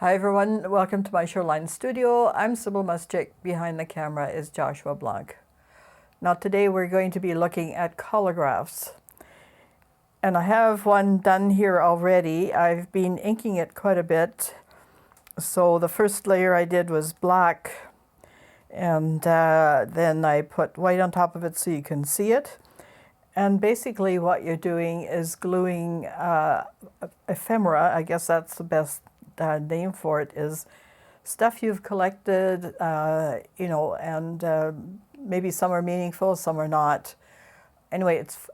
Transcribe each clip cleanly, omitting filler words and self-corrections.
Hi everyone, welcome to my Shoreline studio. I'm Sybil Muschik. Behind the camera is Joshua Blanc. Now today we're going to be looking at collographs. And I have one done here already. I've been inking it quite a bit. So the first layer I did was black, and then I put white on top of it so you can see it. And basically what you're doing is gluing ephemera, I guess that's the best name for it, is stuff you've collected, and maybe some are meaningful, some are not. Anyway, it's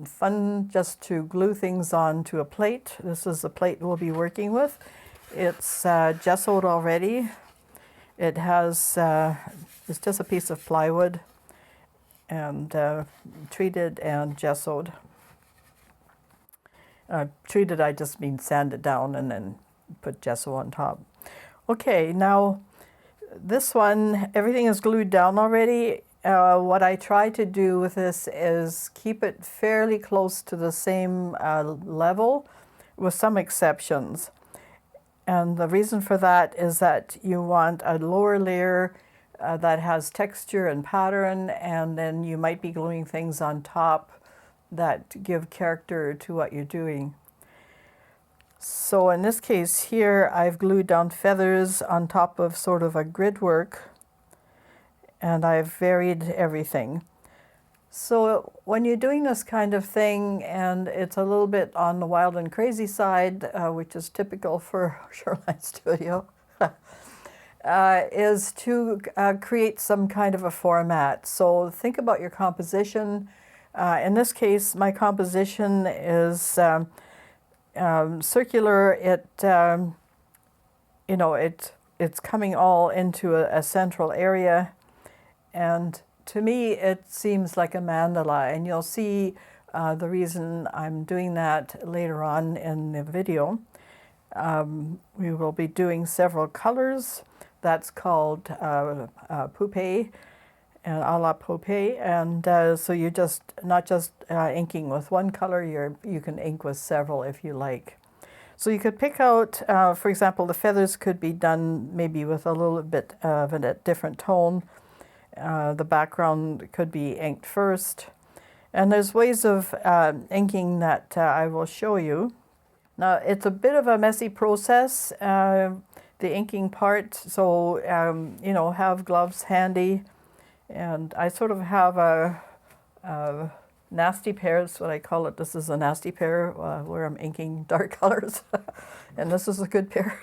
fun just to glue things onto a plate. This is the plate we'll be working with. It's gessoed already. It has, it's just a piece of plywood and treated and gessoed. Treated, I just mean sanded down and then put gesso on top. Okay, now this one, everything is glued down already. What I try to do with this is keep it fairly close to the same level, with some exceptions. And the reason for that is that you want a lower layer that has texture and pattern, and then you might be gluing things on top that give character to what you're doing. So in this case here, I've glued down feathers on top of sort of a grid work, and I've varied everything. So when you're doing this kind of thing, and it's a little bit on the wild and crazy side, which is typical for Shoreline Studio, is to create some kind of a format. So think about your composition. In this case, my composition is circular. It's coming all into a central area, and to me it seems like a mandala, and you'll see the reason I'm doing that later on in the video. We will be doing several colors. That's called pupé and a la pupé, and so you're just not just inking with one color, you can ink with several if you like. So you could pick out, for example, the feathers could be done maybe with a little bit of a different tone. The background could be inked first, and there's ways of inking that I will show you. Now it's a bit of a messy process, the inking part, so have gloves handy. And I sort of have a nasty pair, is what I call it. This is a nasty pair where I'm inking dark colors, and this is a good pair.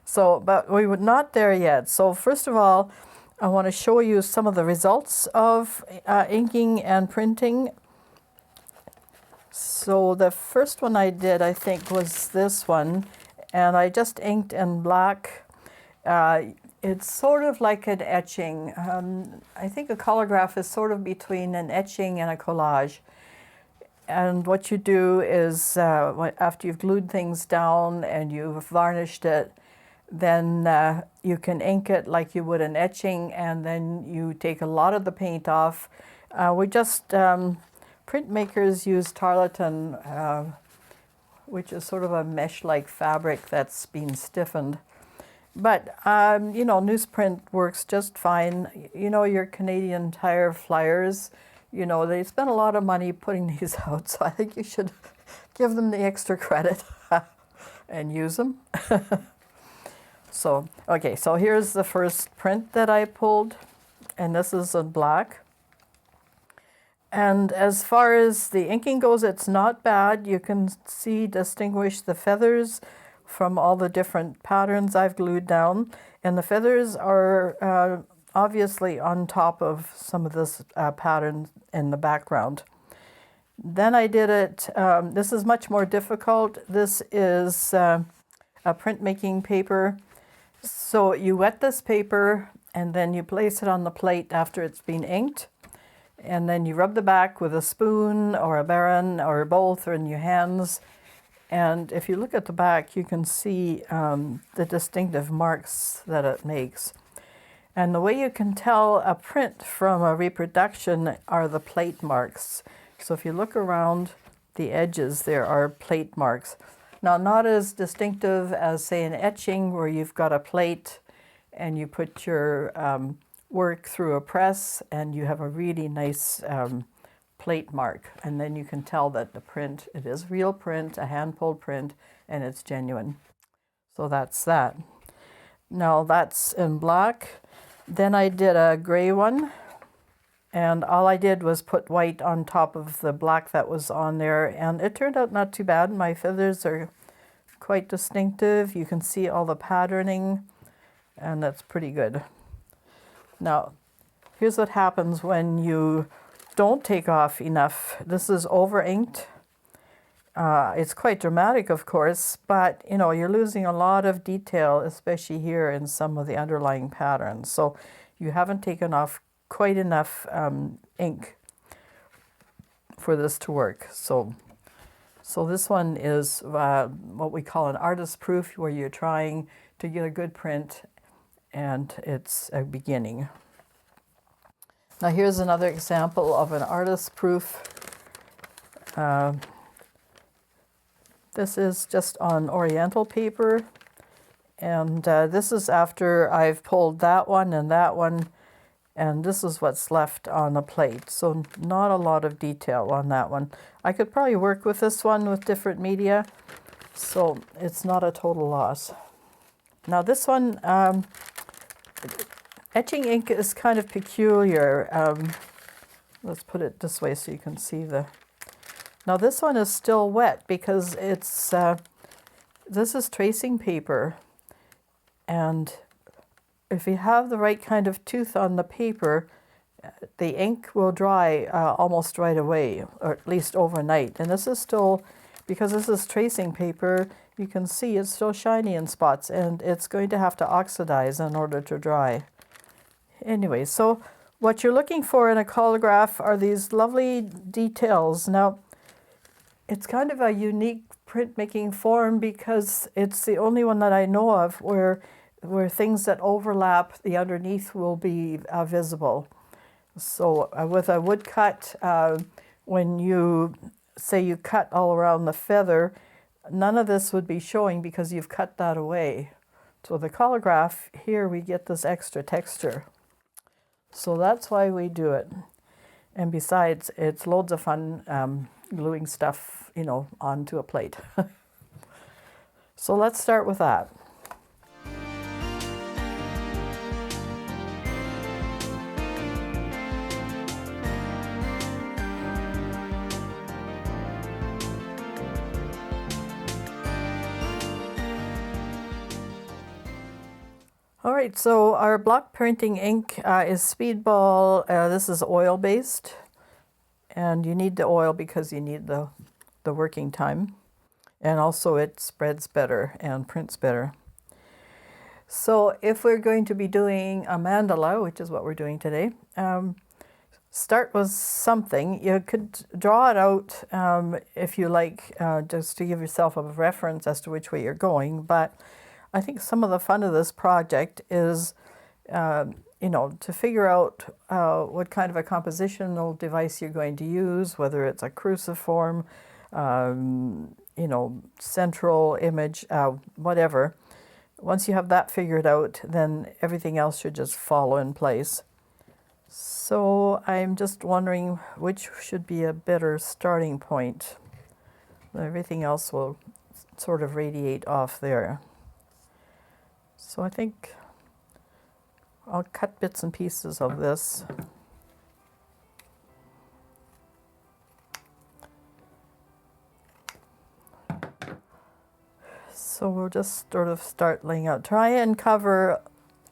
So, but we were not there yet. So first of all, I want to show you some of the results of inking and printing. So the first one I did, I think, was this one, and I just inked in black. It's sort of like an etching. I think a collograph is sort of between an etching and a collage. And what you do is, after you've glued things down and you've varnished it, then you can ink it like you would an etching, and then you take a lot of the paint off. Printmakers use tarlatan, which is sort of a mesh-like fabric that's been stiffened. But, newsprint works just fine. Your Canadian Tire flyers, they spend a lot of money putting these out, so I think you should give them the extra credit and use them. So here's the first print that I pulled, and this is in black. And as far as the inking goes, it's not bad. You can distinguish the feathers from all the different patterns I've glued down, and the feathers are obviously on top of some of this pattern in the background. Then I did it, this is much more difficult. This is a printmaking paper. So you wet this paper, and then you place it on the plate after it's been inked, and then you rub the back with a spoon or a baron or both, or in your hands. And if you look at the back, you can see the distinctive marks that it makes. And the way you can tell a print from a reproduction are the plate marks. So if you look around the edges, there are plate marks. Now, not as distinctive as, say, an etching where you've got a plate and you put your work through a press and you have a really nice plate mark. And then you can tell that the print, it is real print, a hand-pulled print, and it's genuine. So that's that. Now that's in black. Then I did a gray one. And all I did was put white on top of the black that was on there. And it turned out not too bad. My feathers are quite distinctive. You can see all the patterning. And that's pretty good. Now, here's what happens when you don't take off enough. This is over-inked. It's quite dramatic, of course. But, you know, you're losing a lot of detail, especially here in some of the underlying patterns. So you haven't taken off quite enough ink for this to work. So this one is what we call an artist proof, where you're trying to get a good print, and it's a beginning. Now here's another example of an artist proof. This is just on Oriental paper, and this is after I've pulled that one and that one. And this is what's left on the plate. So not a lot of detail on that one. I could probably work with this one with different media. So it's not a total loss. Now this one, etching ink is kind of peculiar. Let's put it this way so you can see the... Now this one is still wet because it's, this is tracing paper. And if you have the right kind of tooth on the paper, the ink will dry almost right away, or at least overnight. And this is still, because this is tracing paper, you can see it's still shiny in spots, and it's going to have to oxidize in order to dry. Anyway, so what you're looking for in a Collograph are these lovely details. Now, it's kind of a unique printmaking form because it's the only one that I know of where things that overlap, the underneath will be visible. So with a woodcut, when you say you cut all around the feather, none of this would be showing because you've cut that away. So the Collograph, here we get this extra texture. So that's why we do it. And besides, it's loads of fun gluing stuff, you know, onto a plate. So let's start with that. All right, so our block printing ink is Speedball. This is oil-based, and you need the oil because you need the working time. And also it spreads better and prints better. So if we're going to be doing a mandala, which is what we're doing today, start with something. You could draw it out if you like, just to give yourself a reference as to which way you're going. But I think some of the fun of this project is, you know, to figure out what kind of a compositional device you're going to use, whether it's a cruciform, you know, central image, whatever. Once you have that figured out, then everything else should just follow in place. So I'm just wondering which should be a better starting point. Everything else will sort of radiate off there. So I think I'll cut bits and pieces of this. So we'll just sort of start laying out. Try and cover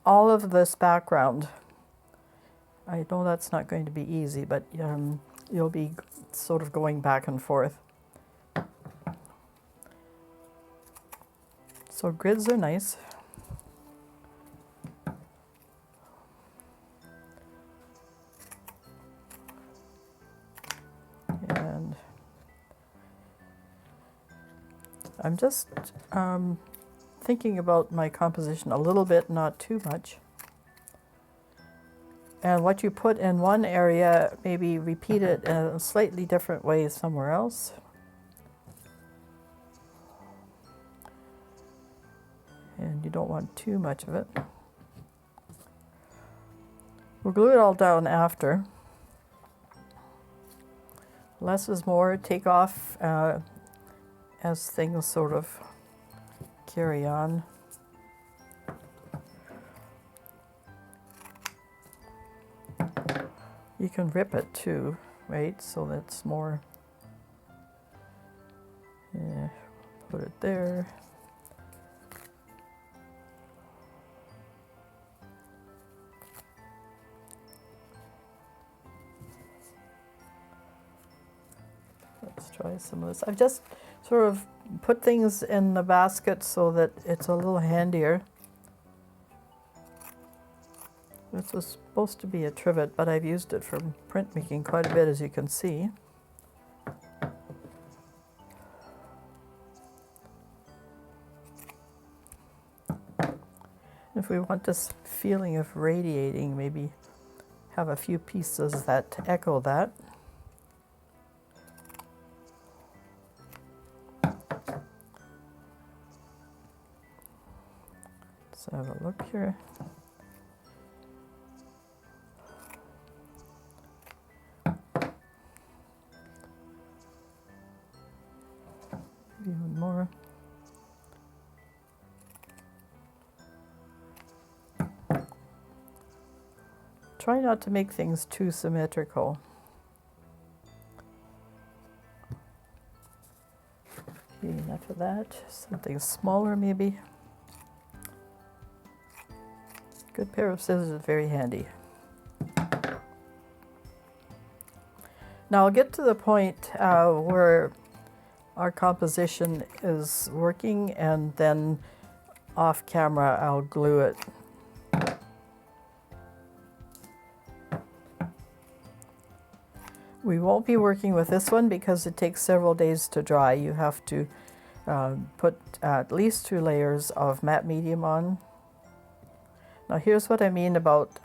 all of this background. I know that's not going to be easy, but you'll be sort of going back and forth. So grids are nice. And I'm just thinking about my composition a little bit, not too much. And what you put in one area, maybe repeat it in a slightly different way somewhere else. and you don't want too much of it. We'll glue it all down after. Less is more. Take off as things sort of carry on. You can rip it too, right? So that's more. Yeah, put it there. Let's try some of this. I've just sort of put things in the basket so that it's a little handier. This was supposed to be a trivet, but I've used it for printmaking quite a bit, as you can see. If we want this feeling of radiating, maybe have a few pieces that echo that. Let's have a look here. Even more. Try not to make things too symmetrical. Okay, enough of that. Something smaller maybe. Good pair of scissors is very handy. Now I'll get to the point where our composition is working, and then off camera I'll glue it. We won't be working with this one because it takes several days to dry. You have to put at least 2 layers of matte medium on. Now here's what I mean about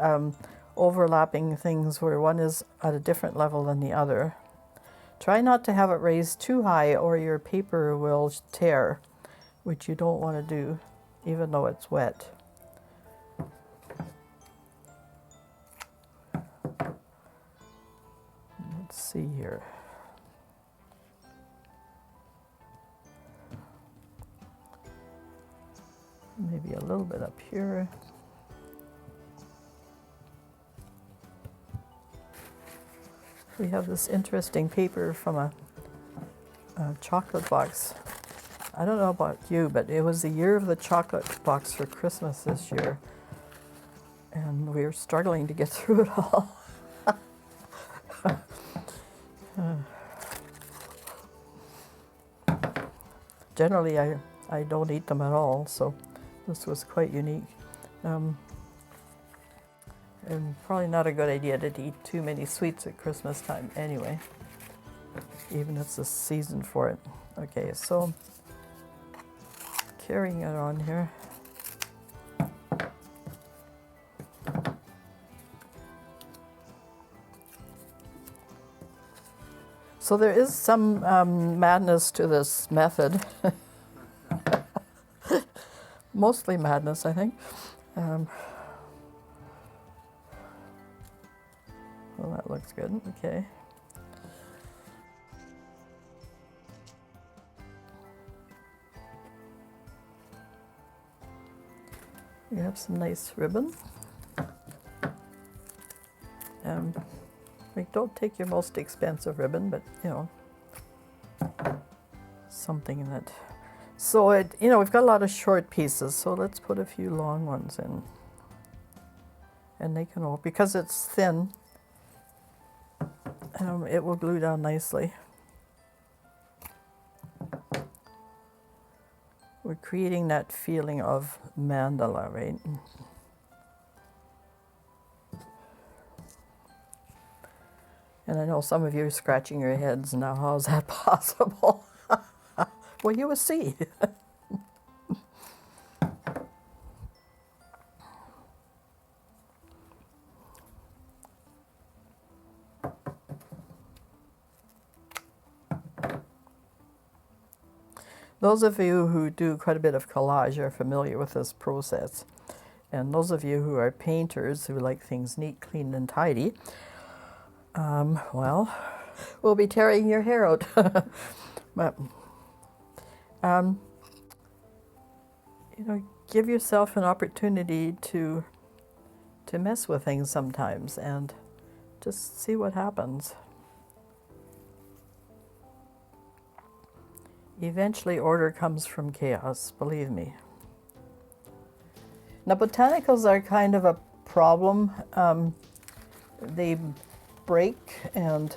overlapping things where one is at a different level than the other. Try not to have it raised too high or your paper will tear, which you don't want to do, even though it's wet. Let's see here. Maybe a little bit up here. We have this interesting paper from a chocolate box. I don't know about you, but it was the year of the chocolate box for Christmas this year. And we were struggling to get through it all. Generally, I don't eat them at all, so this was quite unique. And probably not a good idea to eat too many sweets at Christmas time anyway, even if it's the season for it. Okay, so carrying it on here. So there is some madness to this method. Mostly madness, I think. Well, that looks good. Okay. We have some nice ribbon. Like, don't take your most expensive ribbon, but you know, something that. So we've got a lot of short pieces, so let's put a few long ones in, and they can all, because it's thin, it will glue down nicely. We're creating that feeling of mandala, right? And I know some of you are scratching your heads now. How is that possible? Well, you will see. Those of you who do quite a bit of collage are familiar with this process. And those of you who are painters who like things neat, clean, and tidy, well, we'll be tearing your hair out. But, you know, give yourself an opportunity to mess with things sometimes and just see what happens. Eventually, order comes from chaos, believe me. Now, botanicals are kind of a problem. They break, and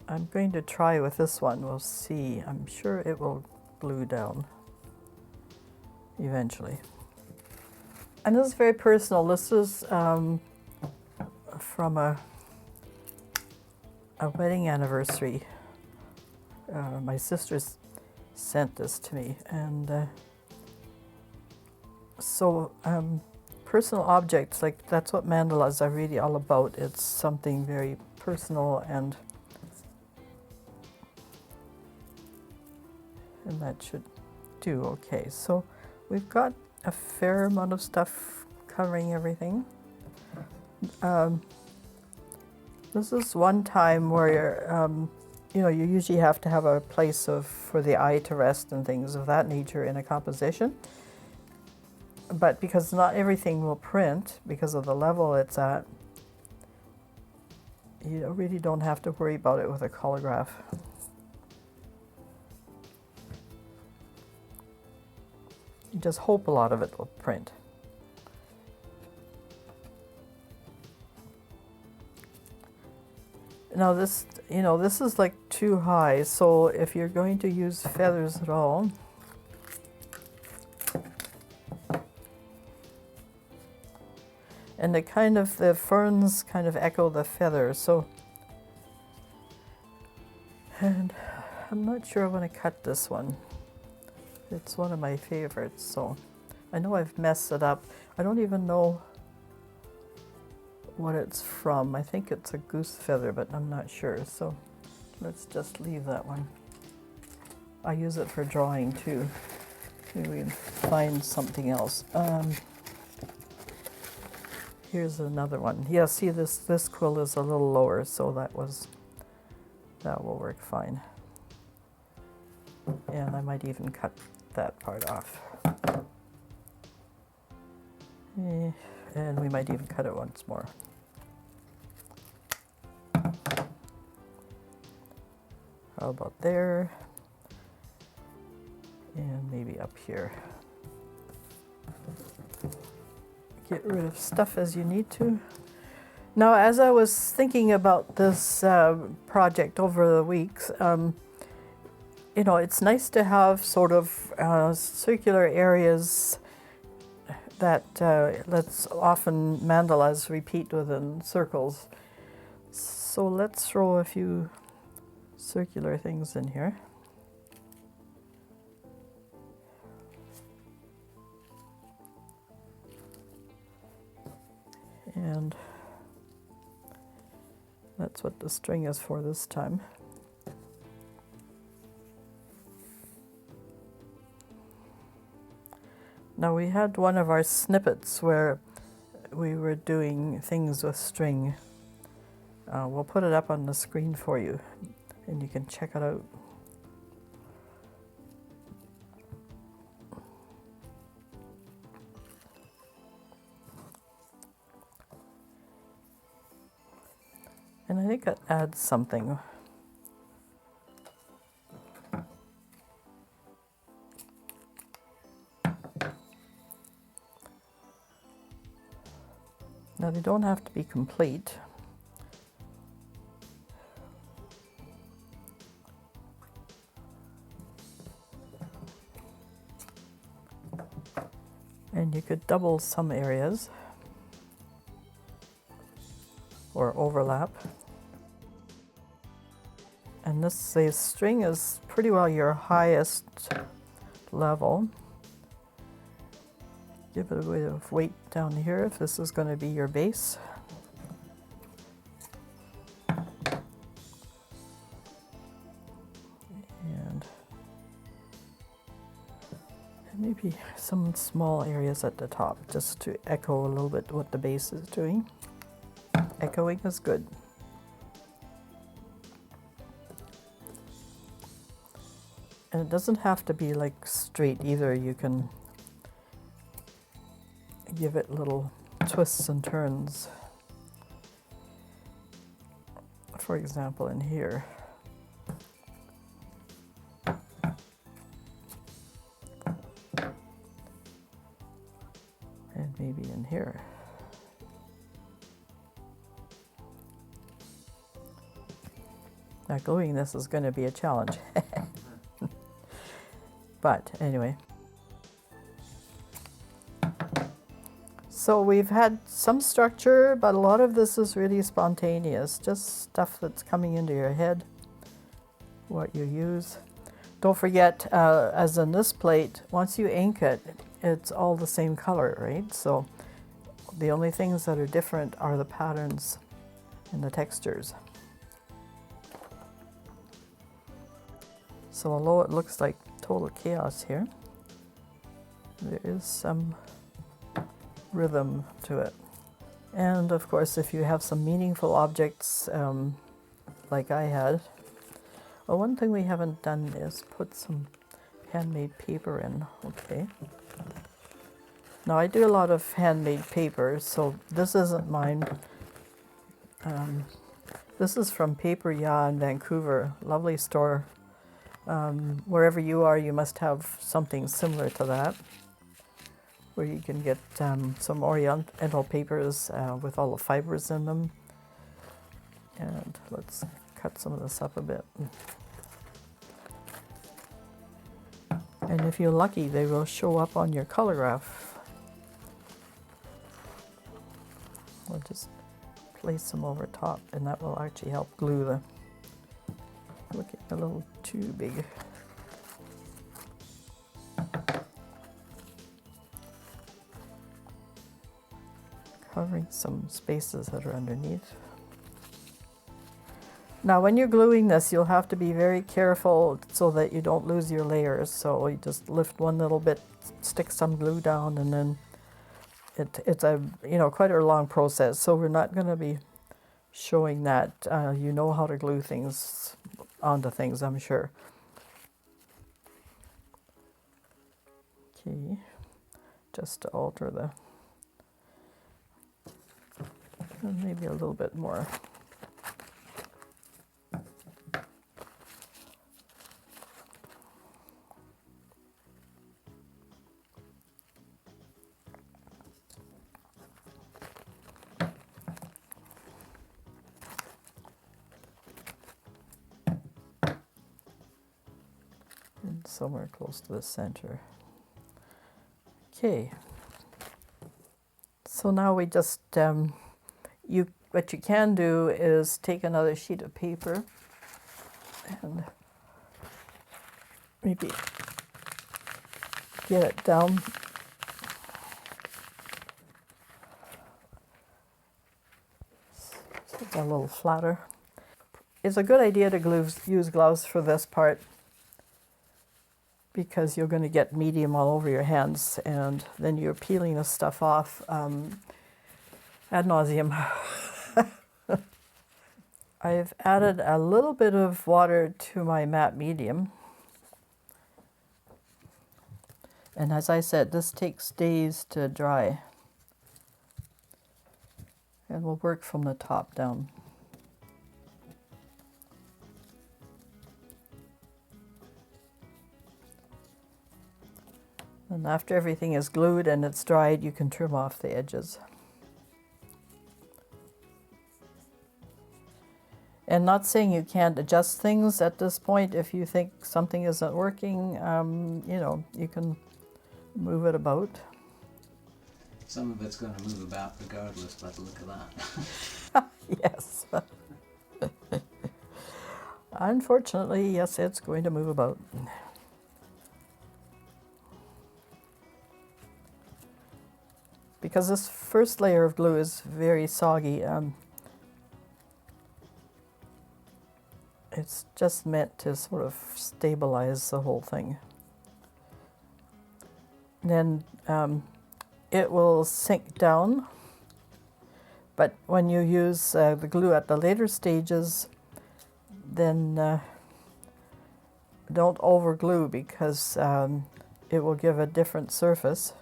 I'm going to try with this one. We'll see. I'm sure it will glue down eventually. And this is very personal. This is from a wedding anniversary. My sisters sent this to me, and so personal objects, like, that's what mandalas are really all about. It's something very personal, and that should do okay. So we've got a fair amount of stuff covering everything. This is one time where you know, you usually have to have a place for the eye to rest and things of that nature in a composition. But because not everything will print because of the level it's at, you really don't have to worry about it with a Collograph. You just hope a lot of it will print. Now this, you know, this is like too high, so if you're going to use feathers at all, and the ferns kind of echo the feathers, so, and I'm not sure I want to cut this one. It's one of my favorites, so I know I've messed it up. I don't even know what it's from. I think it's a goose feather, but I'm not sure, so let's just leave that one. I use it for drawing too. Maybe we can find something else. Here's another one. Yeah, see, this quill is a little lower, so that will work fine. And I might even cut that part off. And we might even cut it once more. How about there? And maybe up here. Get rid of stuff as you need to. Now, as I was thinking about this project over the weeks, you know, it's nice to have sort of circular areas that let's often mandalas repeat within circles. So let's throw a few circular things in here. And that's what the string is for this time. Now, we had one of our snippets where we were doing things with string. We'll put it up on the screen for you, and you can check it out. And I think it adds something. Now, they don't have to be complete. And you could double some areas or overlap. And the string is pretty well your highest level. Give it a bit of weight down here if this is going to be your base. Maybe some small areas at the top, just to echo a little bit what the base is doing. Echoing is good. And it doesn't have to be like straight either. You can give it little twists and turns. For example, in here. And maybe in here. Now gluing this is going to be a challenge. But anyway. So we've had some structure, but a lot of this is really spontaneous, just stuff that's coming into your head, what you use. Don't forget, as in this plate, once you ink it, it's all the same color, right? So the only things that are different are the patterns and the textures. So although it looks like total chaos here, there is some rhythm to it. And of course, if you have some meaningful objects like I had. Oh, one thing we haven't done is put some handmade paper in. Okay. Now I do a lot of handmade paper, so this isn't mine. This is from Paper Ya in Vancouver, lovely store. Wherever you are, you must have something similar to that, where you can get some oriental papers with all the fibers in them. And let's cut some of this up a bit. And if you're lucky, they will show up on your Collograph. We'll just place them over top, and that will actually help glue the. Look at a little too big. Covering some spaces that are underneath. Now when you're gluing this, you'll have to be very careful so that you don't lose your layers. So you just lift one little bit, stick some glue down, and then it's a quite a long process. So we're not going to be showing that. You know how to glue things onto things, I'm sure. Okay, just to alter the, and maybe a little bit more. And somewhere close to the center. Okay. So now we just, what you can do is take another sheet of paper and maybe get it down. So it's a little flatter. It's a good idea to use gloves for this part, because you're going to get medium all over your hands, and then you're peeling this stuff off ad nauseum. I've added a little bit of water to my matte medium. And as I said, this takes days to dry. And we'll work from the top down. And after everything is glued and it's dried, you can trim off the edges. And not saying you can't adjust things at this point. If you think something isn't working, you can move it about. Some of it's going to move about regardless by the look of that. Yes. Unfortunately, yes, it's going to move about. Because this first layer of glue is very soggy, it's just meant to sort of stabilize the whole thing. then it will sink down. But when you use the glue at the later stages, then don't over glue, because it will give a different surface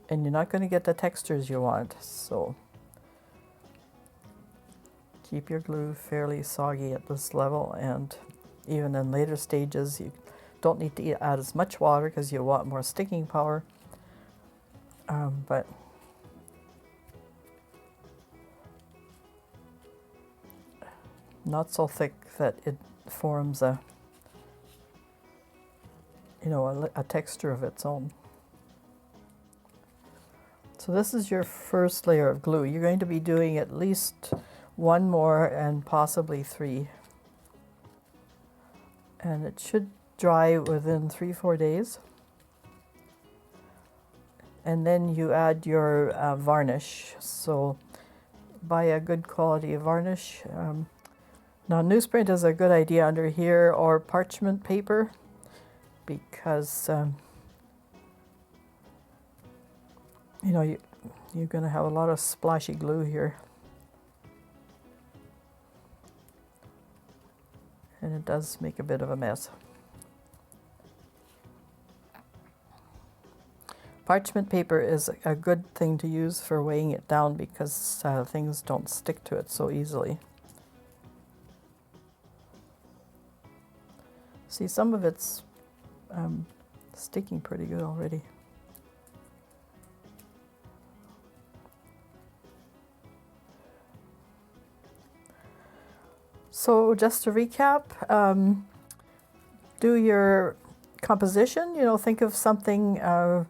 and you're not going to get the textures you want. So keep your glue fairly soggy at this level, and even in later stages you don't need to add as much water because you want more sticking power. But not so thick that it forms a texture of its own. So this is your first layer of glue. You're going to be doing at least one more and possibly 3. And it should dry within 3-4 days. And then you add your varnish. So buy a good quality varnish. Now newsprint is a good idea under here, or parchment paper, because you're going to have a lot of splashy glue here, and it does make a bit of a mess. Parchment paper is a good thing to use for weighing it down, because things don't stick to it so easily. See, some of it's sticking pretty good already. So just to recap, do your composition, think of something, a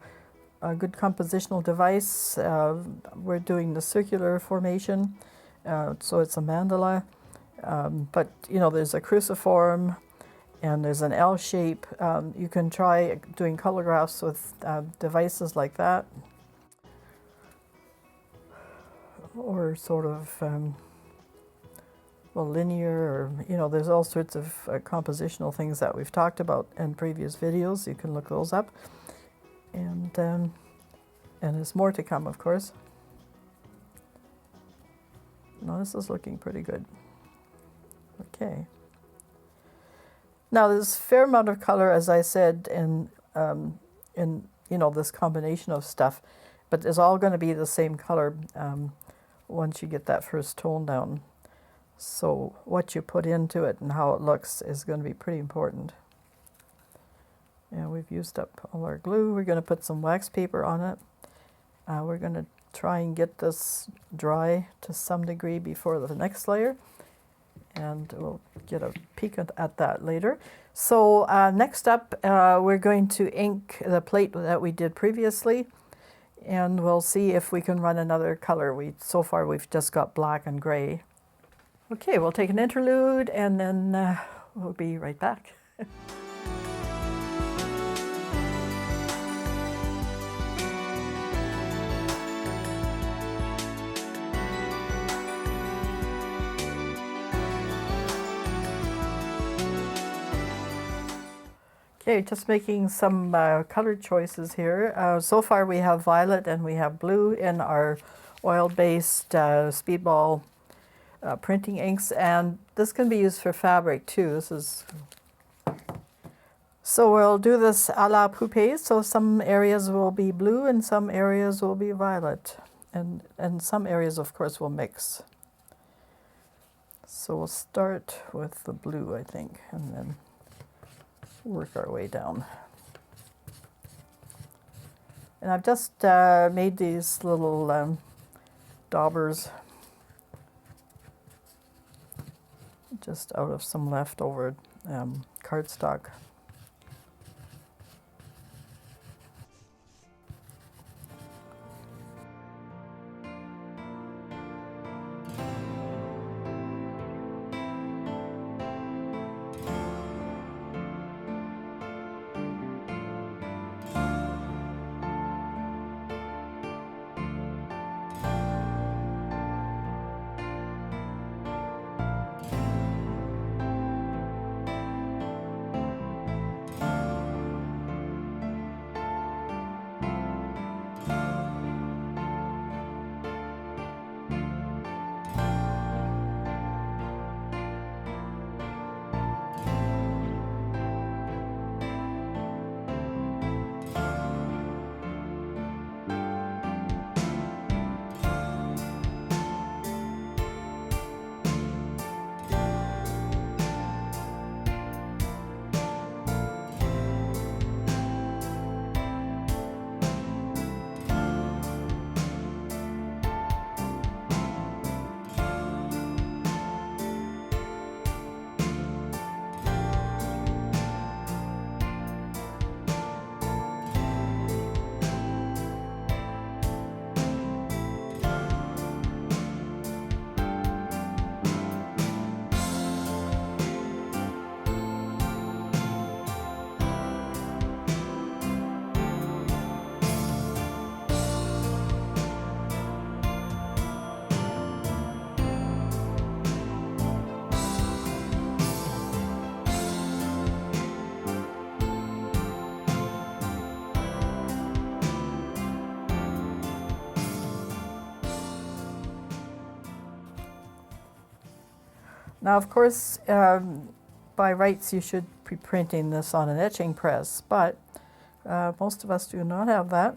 good compositional device. We're doing the circular formation, so it's a mandala, but there's a cruciform and there's an L shape. You can try doing collographs with devices like that, or sort of linear, or there's all sorts of compositional things that we've talked about in previous videos. You can look those up, and there's more to come, of course. Now this is looking pretty good. Okay. Now there's a fair amount of color, as I said, in this combination of stuff, but it's all going to be the same color once you get that first tone down. So what you put into it and how it looks is going to be pretty important. And we've used up all our glue. We're going to put some wax paper on it. We're going to try and get this dry to some degree before the next layer, and we'll get a peek at that later. So next up, we're going to ink the plate that we did previously, and we'll see if we can run another color. So far we've just got black and gray. Okay, we'll take an interlude, and then we'll be right back. Okay, just making some color choices here. So far we have violet and we have blue in our oil-based speedball printing inks, and this can be used for fabric too. So we'll do this a la pupé. So some areas will be blue and some areas will be violet, and some areas of course will mix. So we'll start with the blue, I think, and then work our way down. And I've just made these little daubers just out of some leftover cardstock. Now, of course, by rights, you should be printing this on an etching press, but most of us do not have that.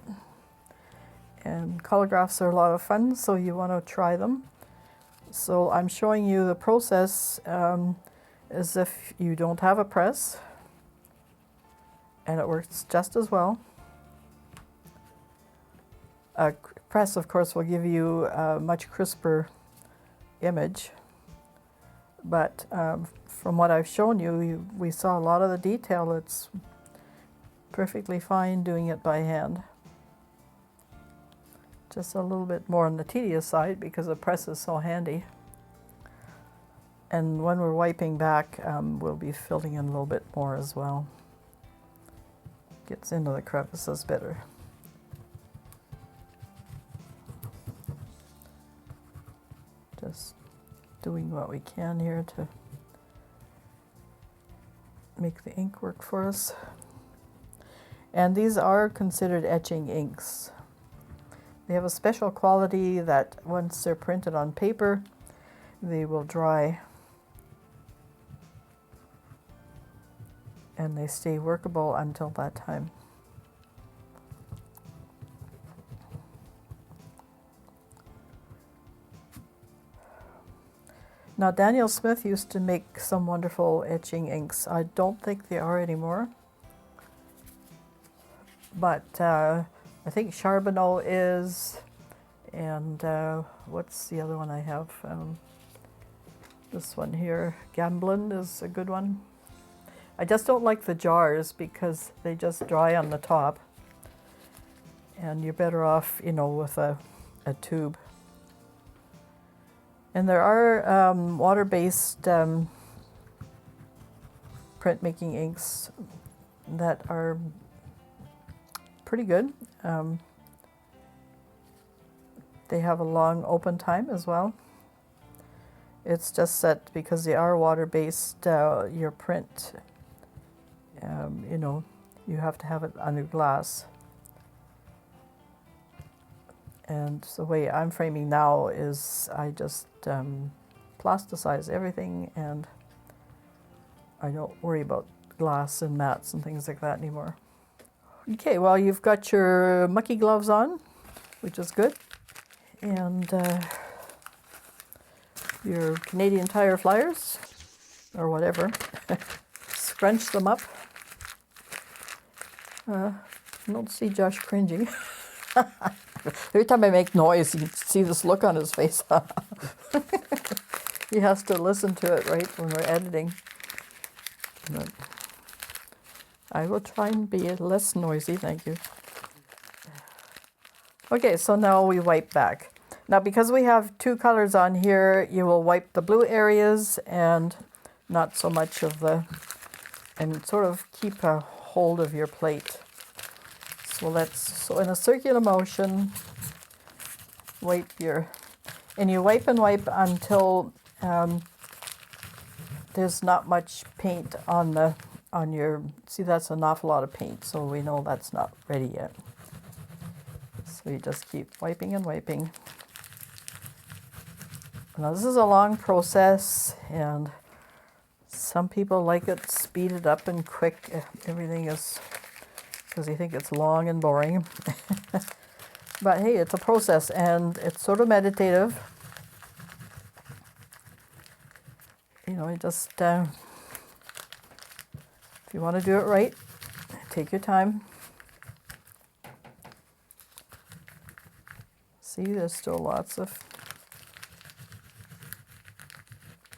And collographs are a lot of fun, so you want to try them. So I'm showing you the process as if you don't have a press, and it works just as well. A press, of course, will give you a much crisper image, but from what I've shown you, we saw a lot of the detail. It's perfectly fine doing it by hand. Just a little bit more on the tedious side because the press is so handy. And when we're wiping back, we'll be filling in a little bit more as well. Gets into the crevices better. Just doing what we can here to make the ink work for us. And these are considered etching inks. They have a special quality that once they're printed on paper, they will dry and they stay workable until that time. Now, Daniel Smith used to make some wonderful etching inks. I don't think they are anymore, but I think Charbonneau is, and what's the other one I have? This one here, Gamblin is a good one. I just don't like the jars because they just dry on the top, and you're better off, you know, with a tube. And there are water-based printmaking inks that are pretty good. They have a long open time as well. It's just that because they are water-based, your print, you know, you have to have it under glass. And the way I'm framing now is I just plasticize everything, and I don't worry about glass and mats and things like that anymore. Okay, well, you've got your mucky gloves on, which is good, and your Canadian Tire flyers, or whatever. Scrunch them up. I don't see Josh cringing. Every time I make noise, you can see this look on his face. He has to listen to it, right, when we're editing. But I will try and be less noisy, thank you. Okay, so now we wipe back. Now, because we have two colors on here, you will wipe the blue areas and not so much of and sort of keep a hold of your plate. So in a circular motion, wipe and you wipe and wipe until there's not much paint on your, see, that's an awful lot of paint, so we know that's not ready yet. So you just keep wiping and wiping. Now, this is a long process, and some people like it speeded up and quick. Everything is, because they think it's long and boring. But hey, it's a process, and it's sort of meditative. You know, you just, if you want to do it right, take your time. See, there's still lots of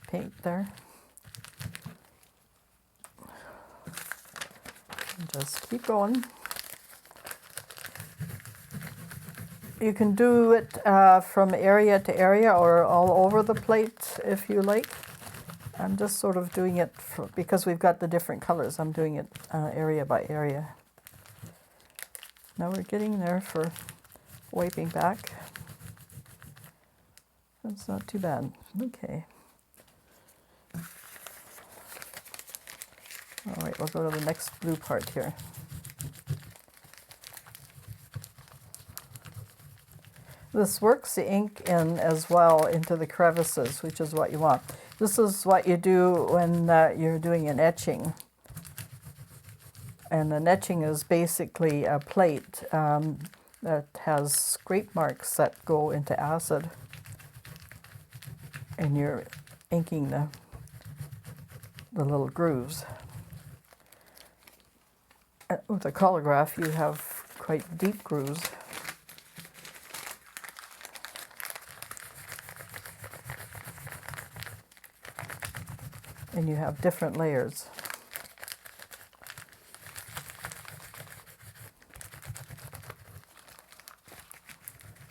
paint there. And just keep going. You can do it from area to area or all over the plate if you like. I'm just sort of doing it because we've got the different colors. I'm doing it area by area. Now we're getting there for wiping back. That's not too bad. Okay. All right, we'll go to the next blue part here. This works the ink in as well into the crevices, which is what you want. This is what you do when you're doing an etching. And an etching is basically a plate that has scrape marks that go into acid. And you're inking the little grooves. With a Collograph, you have quite deep grooves. And you have different layers.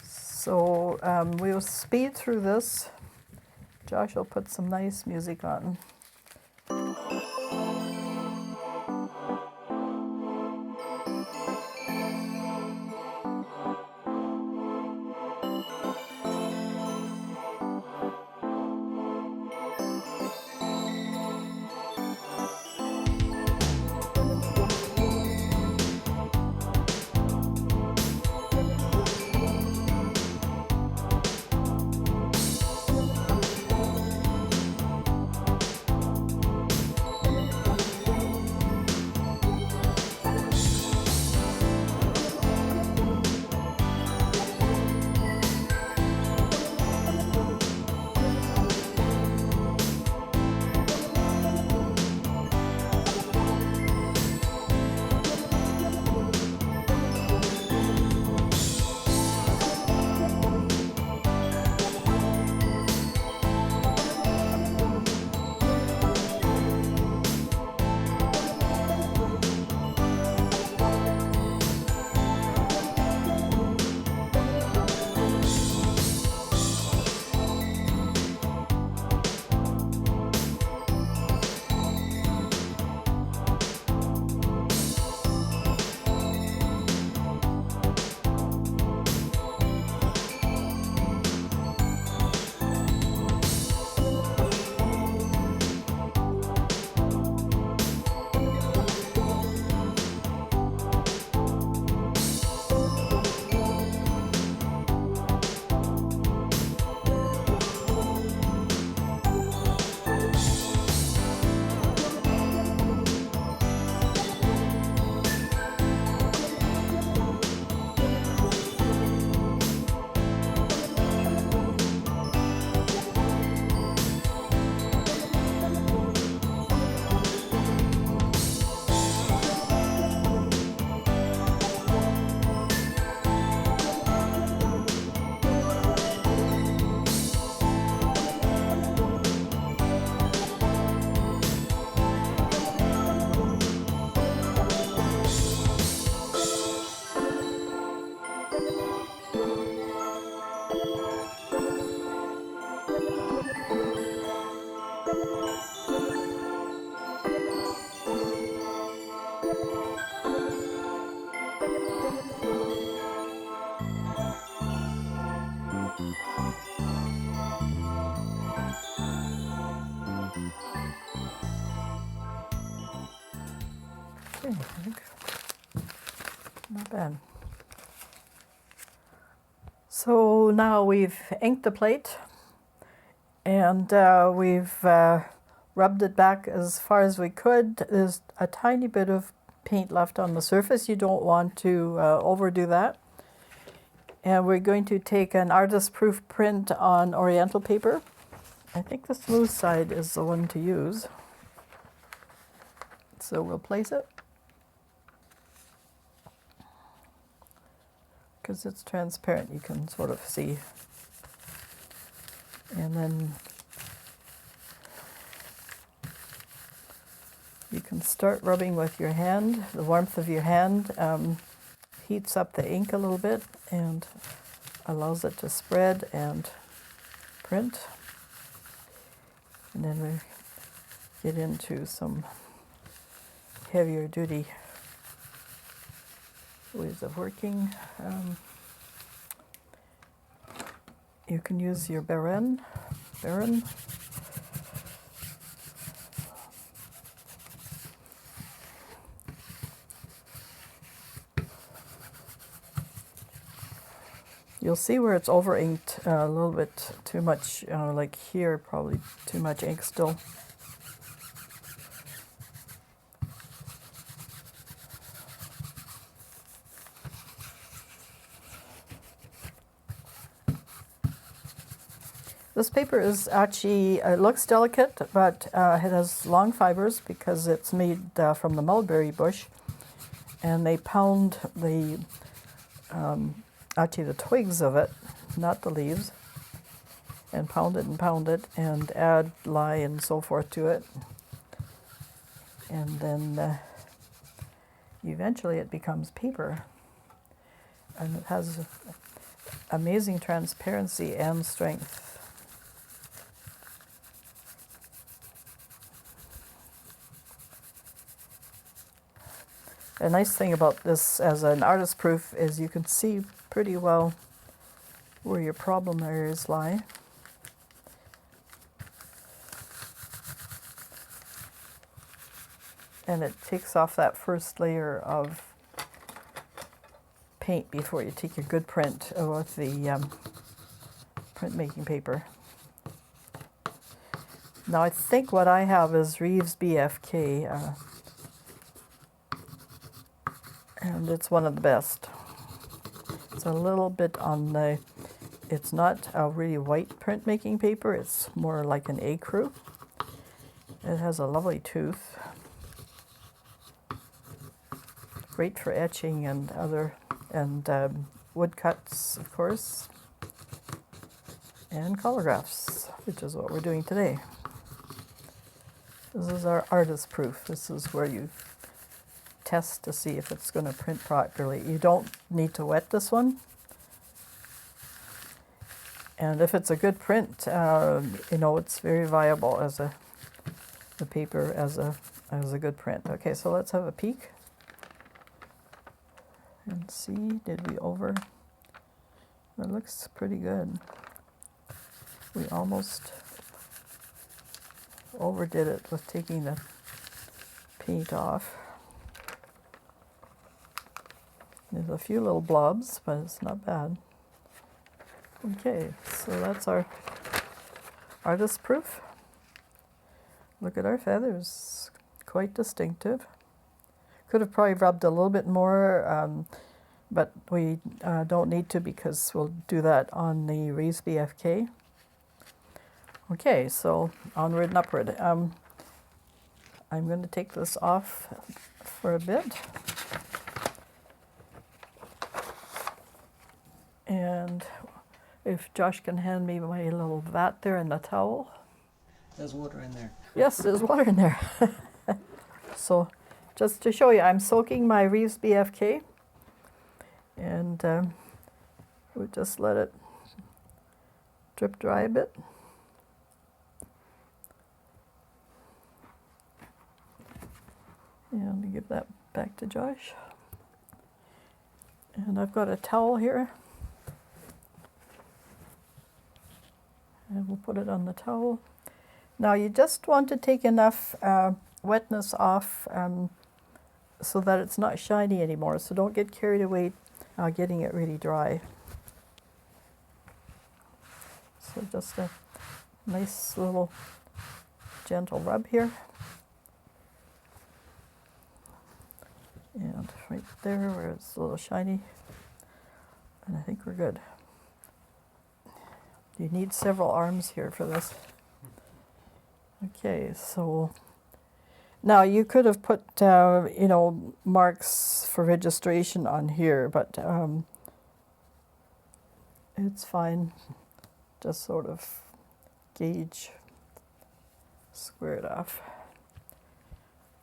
So we'll speed through this. Josh will put some nice music on. Okay, I think not bad. So now we've inked the plate and we've rubbed it back as far as we could. There's a tiny bit of paint left on the surface. You don't want to overdo that. And we're going to take an artist-proof print on Oriental paper. I think the smooth side is the one to use. So we'll place it. Because it's transparent, you can sort of see. And then you can start rubbing with your hand. The warmth of your hand heats up the ink a little bit and allows it to spread and print. And then we get into some heavier duty ways of working. You can use your Baron. You'll see where it's over inked a little bit too much, like here, probably too much ink still. This paper is actually, it looks delicate, but it has long fibers because it's made from the mulberry bush. And they pound the, actually the twigs of it, not the leaves, and pound it and add lye and so forth to it. And then eventually it becomes paper. And it has amazing transparency and strength. A nice thing about this as an artist proof is you can see pretty well where your problem areas lie. And it takes off that first layer of paint before you take your good print with the printmaking paper. Now I think what I have is Reeves BFK. And it's one of the best. It's a little bit on the, it's not a really white printmaking paper, it's more like an ecru. It has a lovely tooth. Great for etching and other, and woodcuts, of course. And collographs, which is what we're doing today. This is our artist proof. This is where you test to see if it's going to print properly. You don't need to wet this one. And if it's a good print, you know, it's very viable as the paper as a good print. Okay, so let's have a peek and see, did we over? It looks pretty good. We almost overdid it with taking the paint off. There's a few little blobs, but it's not bad. Okay, so that's our artist proof. Look at our feathers, quite distinctive. Could have probably rubbed a little bit more, but we don't need to because we'll do that on the Reeves BFK. Okay, so onward and upward. I'm going to take this off for a bit. And if Josh can hand me my little vat there and the towel. There's water in there. Yes, there's water in there. So just to show you, I'm soaking my Reeves BFK. And we just let it drip dry a bit. And I'll give that back to Josh. And I've got a towel here. And we'll put it on the towel. Now you just want to take enough wetness off so that it's not shiny anymore. So don't get carried away getting it really dry. So just a nice little gentle rub here. And right there where it's a little shiny. And I think we're good. You need several arms here for this. Okay, so now you could have put, you know, marks for registration on here, but it's fine. Just sort of gauge, square it off.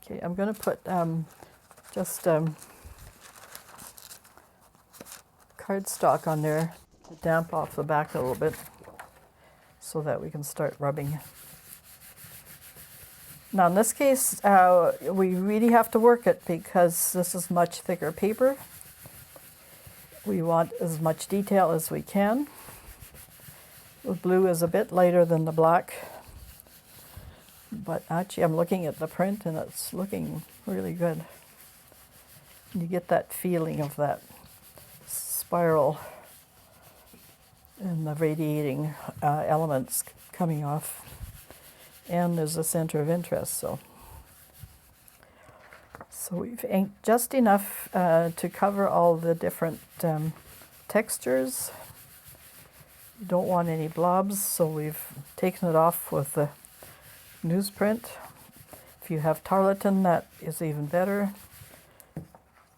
Okay, I'm going to put just cardstock on there to damp off the back a little bit so that we can start rubbing. Now in this case, we really have to work it because this is much thicker paper. We want as much detail as we can. The blue is a bit lighter than the black, but actually I'm looking at the print and it's looking really good. You get that feeling of that spiral and the radiating elements coming off. And there's a center of interest, so we've inked just enough to cover all the different textures. You don't want any blobs, so we've taken it off with the newsprint. If you have tarlatan, that is even better.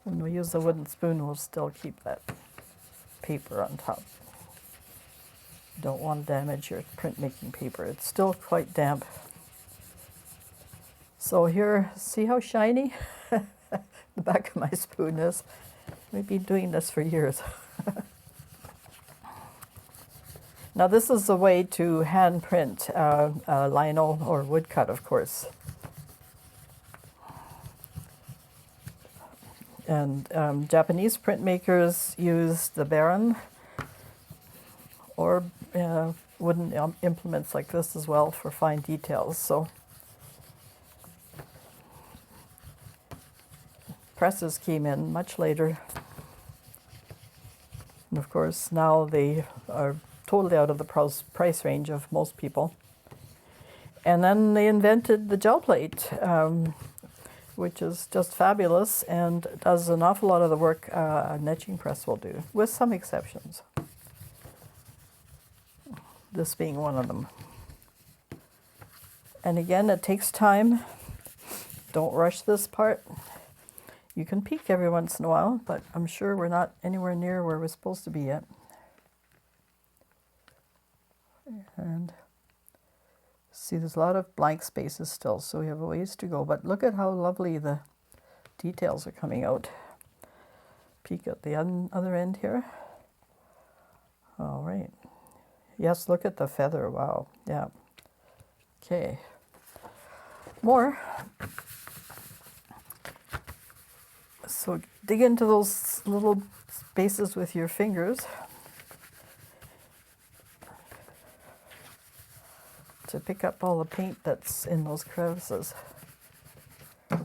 When we use the wooden spoon, we'll still keep that paper on top. You don't want to damage your printmaking paper. It's still quite damp. So here, see how shiny the back of my spoon is? I've been doing this for years. Now this is the way to hand print lino or woodcut, of course. And Japanese printmakers use the baron or wooden implements like this as well for fine details. So presses came in much later. And of course now they are totally out of the price range of most people. And then they invented the gel plate, which is just fabulous and does an awful lot of the work an etching press will do, with some exceptions. This being one of them. And again, it takes time. Don't rush this part. You can peek every once in a while, but I'm sure we're not anywhere near where we're supposed to be yet. And see, there's a lot of blank spaces still, so we have a ways to go. But look at how lovely the details are coming out. Peek at the other end here. All right. Yes, look at the feather. Wow. Yeah. Okay. More. So dig into those little spaces with your fingers to pick up all the paint that's in those crevices. The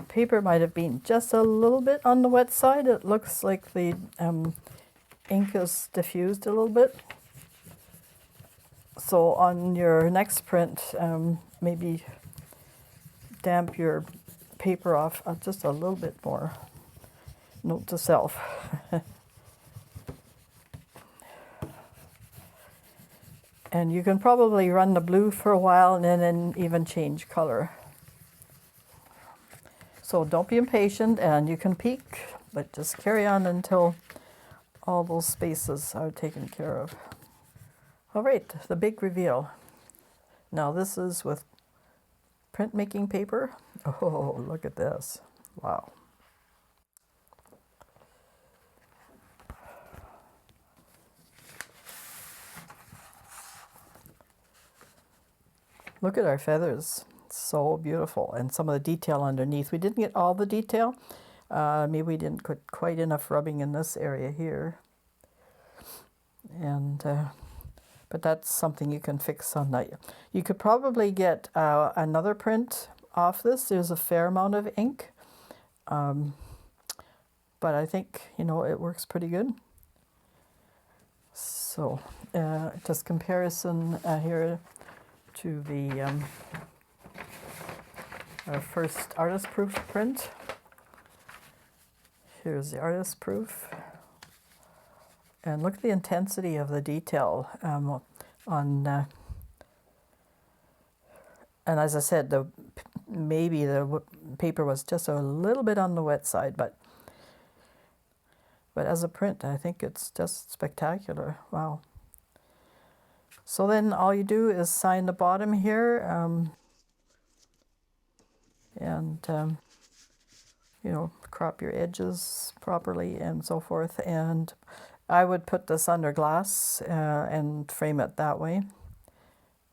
paper might have been just a little bit on the wet side. It looks like the ink is diffused a little bit. So on your next print, maybe damp your paper off just a little bit more. Note to self. And you can probably run the blue for a while and then even change color. So don't be impatient, and you can peek, but just carry on until all those spaces are taken care of. All right, the big reveal. Now this is with printmaking paper. Oh, look at this. Wow. Look at our feathers. So beautiful. And some of the detail underneath. We didn't get all the detail. Maybe we didn't put quite enough rubbing in this area here. And but that's something you can fix on that. You could probably get another print off this. There's a fair amount of ink. But I think, you know, it works pretty good. So just comparison here to the our first artist proof print. Here's the artist proof. And look at the intensity of the detail on, and as I said, maybe the paper was just a little bit on the wet side, but as a print, I think it's just spectacular. Wow. So then all you do is sign the bottom here, and you know, crop your edges properly and so forth. And I would put this under glass and frame it that way.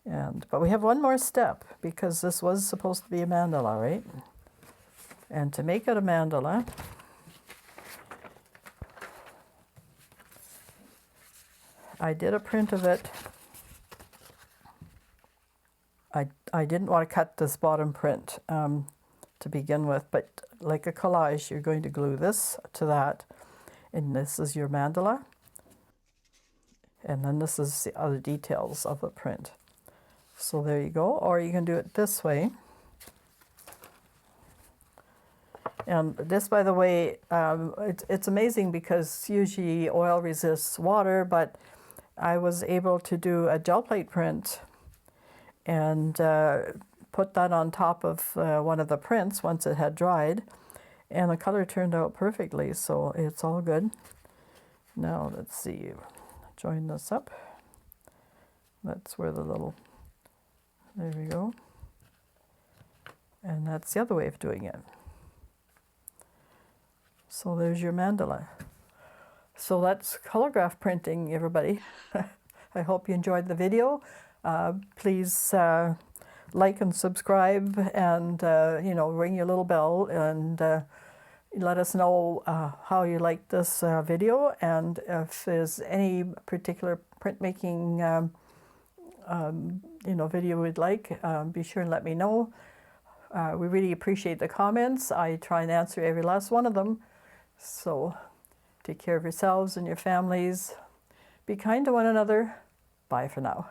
But we have one more step, because this was supposed to be a mandala, right? And to make it a mandala, I did a print of it. I didn't want to cut this bottom print to begin with, but like a collage, you're going to glue this to that, and this is your mandala. And then this is the other details of the print. So there you go. Or you can do it this way. And this, by the way, it's amazing because usually oil resists water, but I was able to do a gel plate print and put that on top of one of the prints once it had dried, and the color turned out perfectly, so it's all good. Now let's see, join this up. That's where the little, there we go. And that's the other way of doing it. So there's your mandala. So that's Collograph printing, everybody. I hope you enjoyed the video. Please like and subscribe, and you know, ring your little bell, and let us know how you like this video, and if there's any particular printmaking you know, video we'd like, be sure and let me know. We really appreciate the comments. I try and answer every last one of them. So take care of yourselves and your families. Be kind to one another. Bye for now.